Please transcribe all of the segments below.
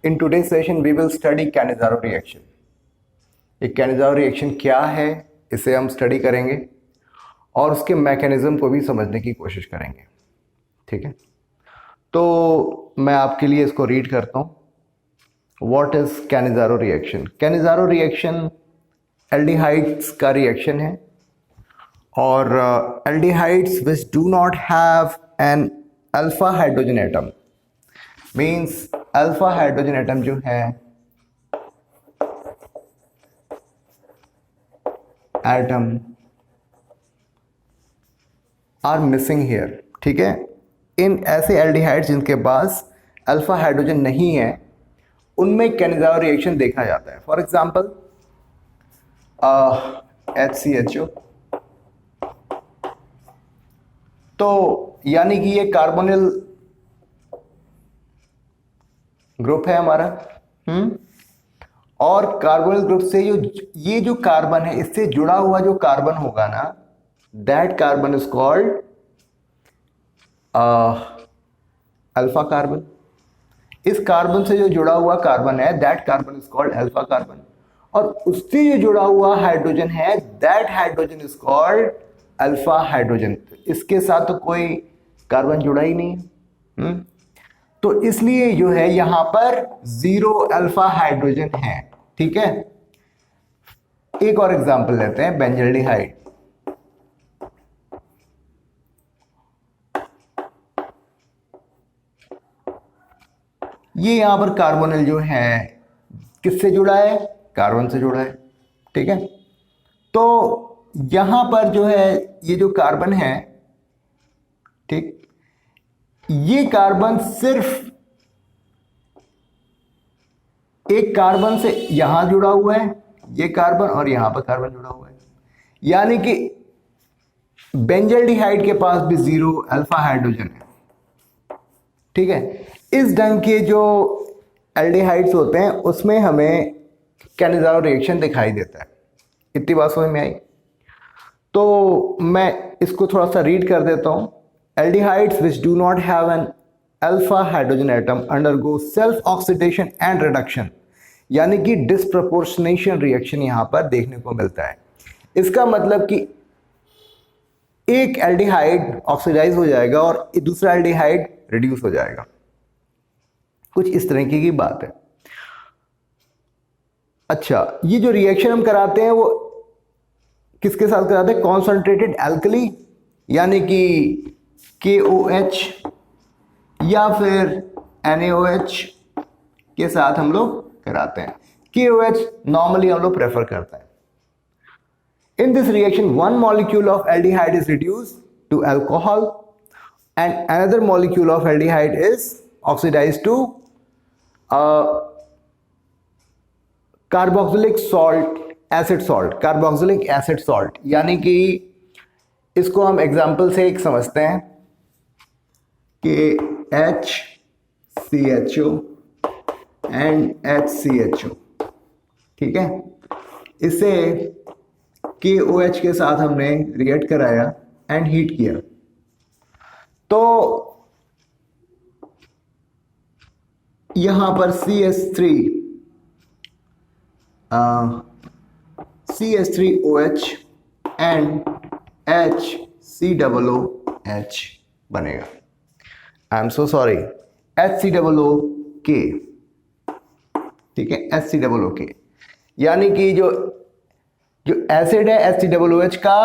In today's session, we will study Cannizzaro reaction. ये Cannizzaro reaction क्या है, इसे हम स्टडी करेंगे और उसके मैकेनिज्म को भी समझने की कोशिश करेंगे. ठीक है, तो मैं आपके लिए इसको रीड करता हूँ. What is Cannizzaro reaction? Cannizzaro reaction aldehydes का रिएक्शन है और aldehydes which do not have an alpha hydrogen atom, means alpha hydrogen atom जो है एटम आर मिसिंग हियर. ठीक है, इन ऐसे एल्डिहाइड्स जिनके पास अल्फा हाइड्रोजन नहीं है उनमें कैनिज़ारो रिएक्शन देखा जाता है. फॉर एग्जांपल HCHO, तो यानी कि ये कार्बोनिल ग्रुप है हमारा. और कार्बोनिल ग्रुप से ये जो कार्बन है इससे जुड़ा हुआ जो कार्बन होगा ना, that carbon is called alpha carbon. इस कार्बन से जो जुड़ा हुआ कार्बन है that carbon is called alpha carbon. और उससे जो जुड़ा हुआ हाइड्रोजन है that hydrogen is called alpha hydrogen. इसके साथ तो कोई कार्बन जुड़ा ही नहीं है. तो इसलिए जो है यहां पर 0 अल्फा हाइड्रोजन है. ठीक है, एक और एग्जांपल लेते हैं, बेंजल्डिहाइड. ये यहां पर कार्बोनिल जो है किससे जुड़ा है, कार्बन से जुड़ा है. ठीक है, तो यहां पर जो है ये जो कार्बन है, ठीक, ये कार्बन सिर्फ एक कार्बन से यहां जुड़ा हुआ है, ये कार्बन, और यहां पर कार्बन जुड़ा हुआ है. यानी कि बेंजल्डिहाइड के पास भी 0 अल्फा हाइड्रोजन है. ठीक है, इस ढंग के जो एल्डिहाइड्स होते हैं उसमें हमें कैनिज़ारो रिएक्शन दिखाई देता है. इतनी बात समझ में आई? तो मैं इसको थोड़ा सा रीड कर देता हूं. Aldehydes which do not have an alpha hydrogen atom undergo self oxidation and reduction, यानी कि डिस्प्रपोर्शनेशन रिएक्शन यहां पर देखने को मिलता है. इसका मतलब कि एक एल्डिहाइड ऑक्सीडाइज हो जाएगा और दूसरा एल्डिहाइड रिड्यूस हो जाएगा. कुछ इस तरीके की बात है. अच्छा, ये जो रिएक्शन हम कराते हैं वो किसके साथ कराते हैं, कॉन्संट्रेटेड एल्कली यानी कि KOH या फिर NaOH के साथ हम लोग कराते हैं. KOH नॉर्मली हम लोग प्रेफर करते हैं. In this reaction one molecule of aldehyde is reduced to alcohol and another molecule of aldehyde is oxidised to carboxylic salt, acid salt, carboxylic acid salt. यानी कि इसको हम एग्जांपल से एक समझते हैं कि HCHO एंड HCHO. ठीक है, इसे KOH के साथ हमने रिएक्ट कराया एंड हीट किया. तो यहां पर CH3OH एंड HCOOH बनेगा. I am so sorry, HCOOK. ठीक है, HCOOK यानी कि जो एसिड है HCOOH का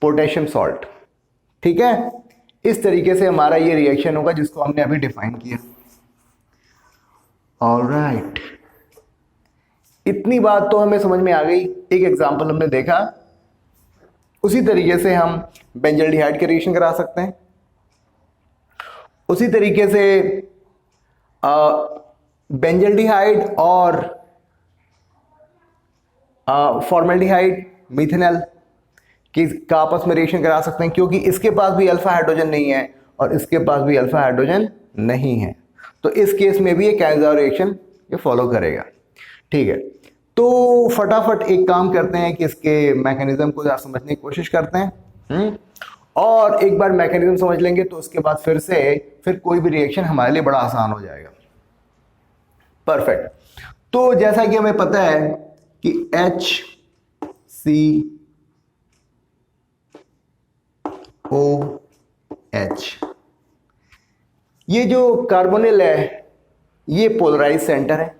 पोटेशियम सॉल्ट. ठीक है, इस तरीके से हमारा ये रिएक्शन होगा जिसको हमने अभी डिफाइन किया. ऑलराइट, इतनी बात तो हमें समझ में आ गई. एक एग्जांपल हमने देखा, उसी तरीके से हम बेंजल्डिहाइड के रिएक्शन करा सकते हैं. उसी तरीके से बेंजल्डिहाइड और फॉर्मल्डिहाइड, मिथेनॉल का आपस में रिएक्शन करा सकते हैं, क्योंकि इसके पास भी अल्फा हाइड्रोजन नहीं है और इसके पास भी अल्फा हाइड्रोजन नहीं है. तो इस केस में भी ये कैनिज़ारो रिएक्शन ये फॉलो करेगा. ठीक है, तो फटाफट एक काम करते हैं कि इसके मैकेनिज्म को ज़रा समझने की कोशिश करते हैं. और एक बार मैकेनिज्म समझ लेंगे तो उसके बाद फिर कोई भी रिएक्शन हमारे लिए बड़ा आसान हो जाएगा. परफेक्ट। तो जैसा कि हमें पता है कि HCOH, ये जो कार्बोनिल है ये पोलराइज सेंटर है,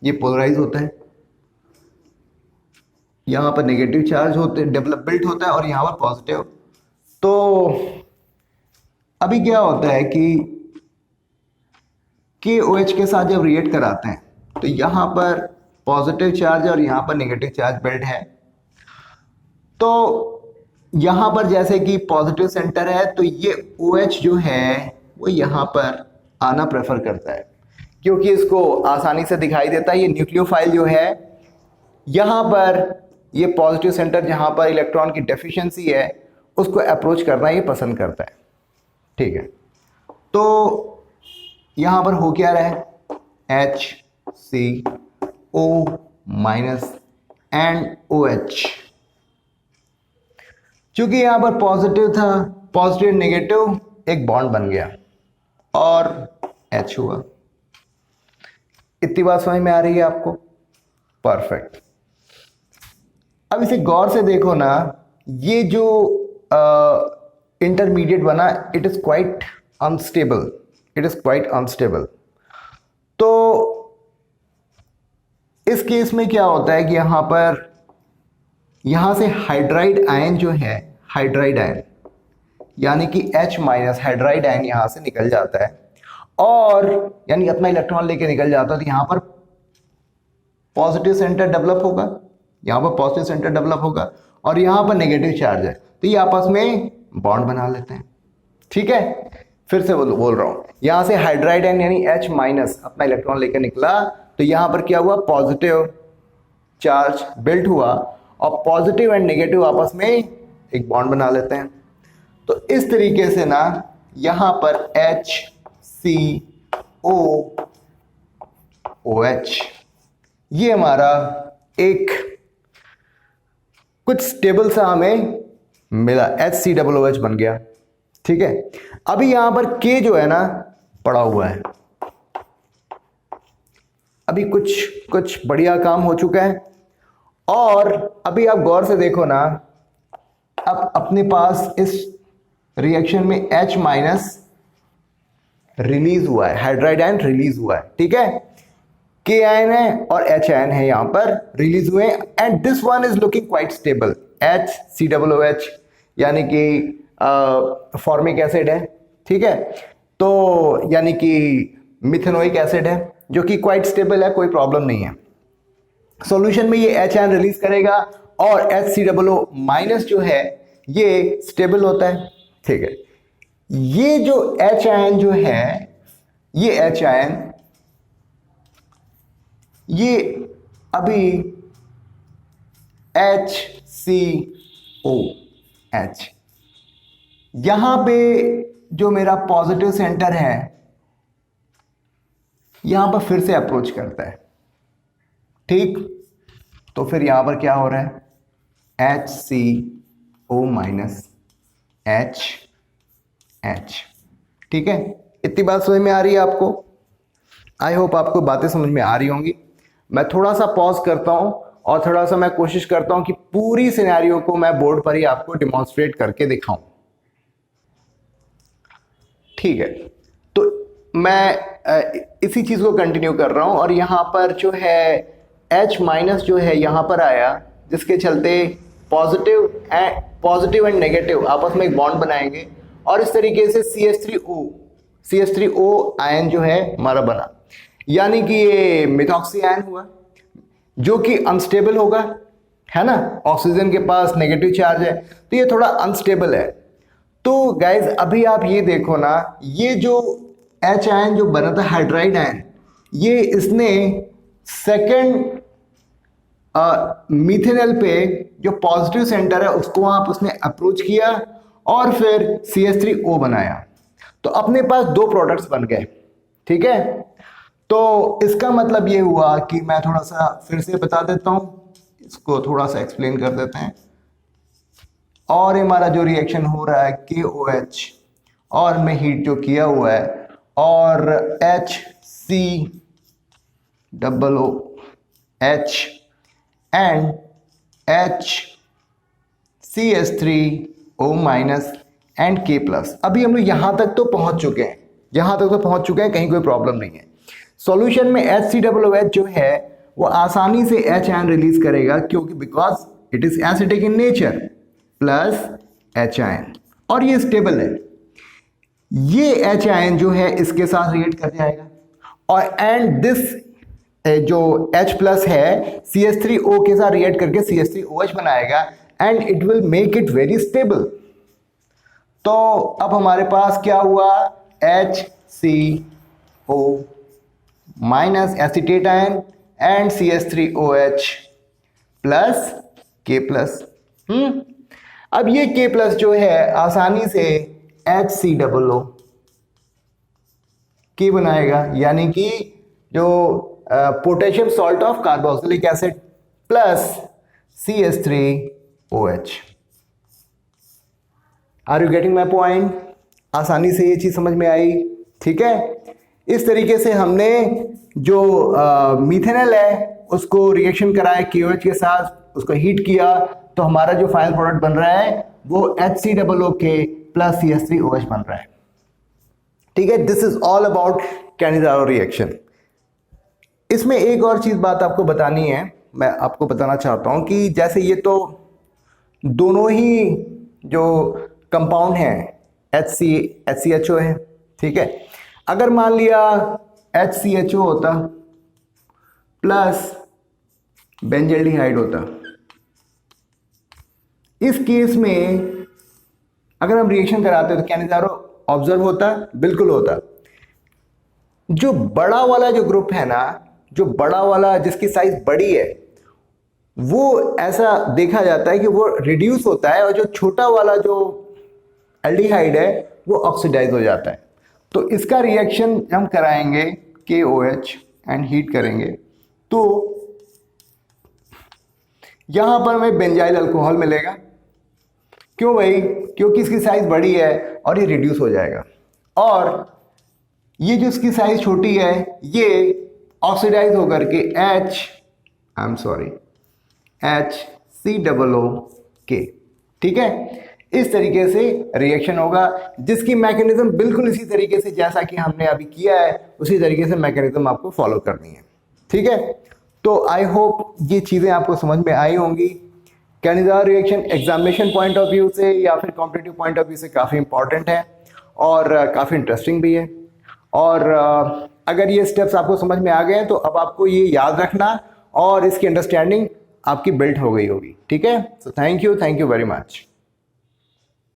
ये पोलराइज होता है, यहां पर नेगेटिव चार्ज होते डेवलप बिल्ट होता है और यहां पर पॉजिटिव। तो अभी क्या होता है कि KOH के साथ जब रिएक्ट कराते हैं तो यहां पर पॉजिटिव चार्ज और यहां पर नेगेटिव चार्ज बिल्ट है। तो यहां पर जैसे कि पॉजिटिव सेंटर है तो ये OH जो है वो यहां पर आना प्रेफर करता है, क्योंकि इसको आसानी से दिखाई देता है। ये न्यूक्लियोफाइल जो है यहां पर ये पॉजिटिव सेंटर जहां पर इलेक्ट्रॉन की डेफिशिएंसी है उसको अप्रोच करना ये पसंद करता है। ठीक है, तो यहां पर हो क्या रहा है, HCO माइनस एंड OH। चूंकि यहां पर पॉजिटिव था, पॉजिटिव नेगेटिव एक बॉन्ड बन गया और H हुआ। इतनी बात समझ में आ रही है आपको? परफेक्ट। अब इसे गौर से देखो ना, ये जो इंटरमीडिएट बना it is quite unstable, it is quite unstable. तो इस केस में क्या होता है कि यहां से हाइड्राइड आयन जो है, हाइड्राइड आयन यानी कि H माइनस हाइड्राइड आयन यहां से निकल जाता है और यानी अपना इलेक्ट्रॉन लेके निकल जाता है। तो यहां पर पॉजिटिव सेंटर डेवलप होगा, यहां पर पॉजिटिव सेंटर डेवलप होगा और यहां पर नेगेटिव चार्ज है तो ये आपस में बॉन्ड बना लेते हैं। ठीक है, फिर से बोल रहा हूं, यहां से हाइड्राइड आयन यानी H माइनस अपना इलेक्ट्रॉन लेकर निकला तो यहां पर क्या हुआ, पॉजिटिव चार्ज बिल्ट हुआ और पॉजिटिव एंड नेगेटिव आपस में एक बॉन्ड बना लेते हैं। तो इस तरीके से ना यहां पर HCOOH ये हमारा एक कुछ स्टेबल सा हमें मिला, HCOOH बन गया। ठीक है, अभी यहां पर K जो है ना पड़ा हुआ है। अभी कुछ बढ़िया काम हो चुका है और अभी आप गौर से देखो ना, अब अपने पास इस रिएक्शन में H माइनस रिलीज हुआ है, हाइड्राइड आयन रिलीज हुआ है। ठीक है, K आयन है और H आयन है यहां पर रिलीज हुए and this one is looking quite stable, HCOOH यानी कि फॉर्मिक एसिड है। ठीक है, तो यानी कि मिथेनोइक एसिड है जो कि क्वाइट स्टेबल है, कोई प्रॉब्लम नहीं है। सॉल्यूशन में ये H आयन रिलीज करेगा और HCOO माइनस जो है ये स्टेबल होता है। ठीक है, ये जो H आयन जो है, ये H आयन ये अभी HCOH यहां पे जो मेरा पॉजिटिव सेंटर है यहां पर फिर से अप्रोच करता है। ठीक, तो फिर यहां पर क्या हो रहा है, HCO माइनस H। ठीक है, इतनी बात समझ में आ रही है आपको? आई होप आपको बातें समझ में आ रही होंगी। मैं थोड़ा सा पॉज करता हूं और थोड़ा सा मैं कोशिश करता हूं कि पूरी सिनेरियो को मैं बोर्ड पर ही आपको डिमॉन्स्ट्रेट करके दिखाऊं। ठीक है, तो मैं इसी चीज को कंटिन्यू कर रहा हूं और यहां पर जो है H माइनस जो है यहां पर आया, जिसके चलते पॉजिटिव एंड नेगेटिव आपस में एक बॉन्ड बनाएंगे और इस तरीके से CH3O आयन जो है हमारा बना, यानी कि ये मिथॉक्सी आयन हुआ जो कि अनस्टेबल होगा, है ना। ऑक्सीजन के पास नेगेटिव चार्ज है तो ये थोड़ा अनस्टेबल है। तो गाइज अभी आप ये देखो ना, ये जो H आयन जो बना था हाइड्राइड आयन, ये इसने सेकंड मीथेनॉल पे जो पॉजिटिव सेंटर है उसको वहां पर उसने अप्रोच किया और फिर CH3O बनाया, तो अपने पास दो प्रोडक्ट्स बन गए। ठीक है, तो इसका मतलब ये हुआ कि मैं थोड़ा सा फिर से बता देता हूं, इसको थोड़ा सा एक्सप्लेन कर देते हैं। और हमारा जो रिएक्शन हो रहा है KOH और में हीट जो किया हुआ है और HCOO double O H and HCH3O minus and K plus. अभी हम लोग यहाँ तक तो पहुँच चुके हैं, कहीं कोई प्रॉब्लम नहीं है। सॉल्यूशन में HCOOH जो है वो आसानी से H आयन रिलीज करेगा, क्योंकि because it is acidic in nature, plus H ion, और ये स्टेबल है। ये H आयन जो है इसके साथ रिएक्ट कर जाएगा, और एंड दिस जो H प्लस है CH3O के साथ रिएक्ट करके CH3OH बनाएगा, and it will make it very stable. तो अब हमारे पास क्या हुआ, HCO minus acetate ion and CH3OH plus K plus. अब ये K प्लस जो है आसानी से HCOO K बनाएगा, यानी कि जो potassium salt of carboxylic acid plus CH3OH। Are you getting my point? आसानी से ये चीज समझ में आई, ठीक है। इस तरीके से हमने जो मिथेनॉल है उसको रिएक्शन कराया KOH के साथ, उसको हीट किया, तो हमारा जो फाइनल प्रोडक्ट बन रहा है वो HCOOK प्लस CH3OH बन रहा है, ठीक है। This is all about Cannizzaro reaction. इसमें एक और चीज बात आपको बतानी है, मैं आपको बताना चाहता हूं कि जैसे ये तो दोनों ही जो कंपाउंड हैं HCHO है, ठीक है। अगर मान लिया HCHO होता प्लस बेंजल्डिहाइड होता, इस केस में अगर हम रिएक्शन कराते तो कैनिज़ारो ऑब्जर्व होता? बिल्कुल होता। जो बड़ा वाला जो ग्रुप है ना, जो बड़ा वाला जिसकी साइज बड़ी है, वो ऐसा देखा जाता है कि वो रिड्यूस होता है, और जो छोटा वाला जो एल्डिहाइड है वो ऑक्सीडाइज हो जाता है। तो इसका रिएक्शन हम कराएंगे KOH एंड हीट करेंगे, तो यहां पर हमें बेंजाइल अल्कोहल मिलेगा। क्यों भाई? क्योंकि इसकी साइज बड़ी है और ये रिड्यूस हो जाएगा, और ये जो इसकी साइज छोटी है ये ऑक्सीडाइज होकर के HCOOK, ठीक है। इस तरीके से रिएक्शन होगा, जिसकी मैकेनिज्म बिल्कुल इसी तरीके से जैसा कि हमने अभी किया है उसी तरीके से मैकेनिज्म आपको फॉलो करनी है, ठीक है। तो आई होप ये चीज़ें आपको समझ में आई होंगी। Cannizzaro reaction examination point of view से या फिर कॉम्पिटिटिव पॉइंट ऑफ व्यू से काफ़ी इंपॉर्टेंट है और काफ़ी इंटरेस्टिंग भी है। और अगर ये स्टेप्स आपको समझ में आ गए हैं तो अब आपको ये याद रखना और इसकी अंडरस्टैंडिंग आपकी बिल्ट हो गई होगी, ठीक है। So thank you very much.